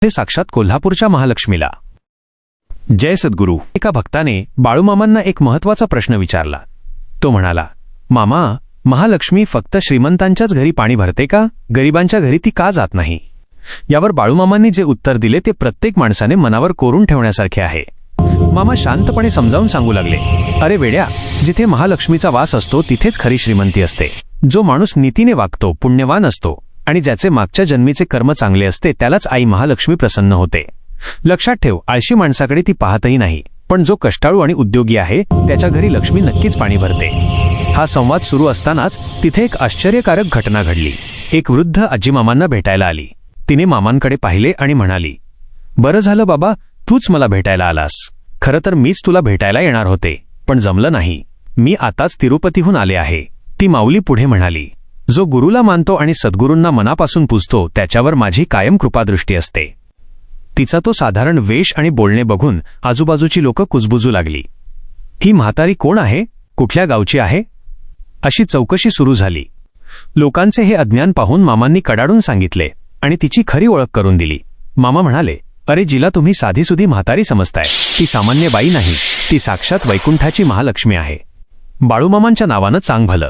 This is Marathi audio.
हे साक्षात कोल्हापूरच्या महालक्ष्मीला. जय सद्गुरू. एका भक्ताने बाळूमामांना एक महत्त्वाचा प्रश्न विचारला. तो म्हणाला, मामा, महालक्ष्मी फक्त श्रीमंतांच्याच घरी पाणी भरते का? गरिबांच्या घरी ती का जात नाही? यावर बाळूमामांनी जे उत्तर दिले ते प्रत्येक माणसाने मनावर कोरून ठेवण्यासारखे आहे. मामा शांतपणे समजावून सांगू लागले, अरे वेड्या, जिथे महालक्ष्मीचा वास असतो तिथेच खरी श्रीमंती असते. जो माणूस नीतीने वागतो, पुण्यवान असतो आणि ज्याचे मागच्या जन्मीचे कर्म चांगले असते त्यालाच आई महालक्ष्मी प्रसन्न होते. लक्षात ठेव, आळशी माणसाकडे ती पाहतही नाही, पण जो कष्टाळू आणि उद्योगी आहे त्याच्या घरी लक्ष्मी नक्कीच पाणी भरते. हा संवाद सुरू असतानाच तिथे एक आश्चर्यकारक घटना घडली. एक वृद्ध आजी मामांना भेटायला आली. तिने मामांकडे पाहिले आणि म्हणाली, बरं झालं बाबा, तूच मला भेटायला आलास. खरं तर मीच तुला भेटायला येणार होते, पण जमलं नाही. मी आताच तिरुपतीहून आले आहे. ती माऊली पुढे म्हणाली, जो गुरुला मानतो आणि सद्गुरूंना मनापासून पूजतो त्याच्यावर माझी कायम कृपादृष्टी असते. तिचा तो साधारण वेश आणि बोलणे बघून आजूबाजूची लोकं कुजबुजू लागली. ही म्हातारी कोण आहे? कुठल्या गावची आहे? अशी चौकशी सुरू झाली. लोकांचे हे अज्ञान पाहून मामांनी कडाडून सांगितले आणि तिची खरी ओळख करून दिली. मामा म्हणाले, अरे जिला तुम्ही साधीसुधी म्हातारी समजताय ती सामान्य बाई नाही, ती साक्षात वैकुंठाची महालक्ष्मी आहे. बाळूमामांच्या नावानं चांग भलं.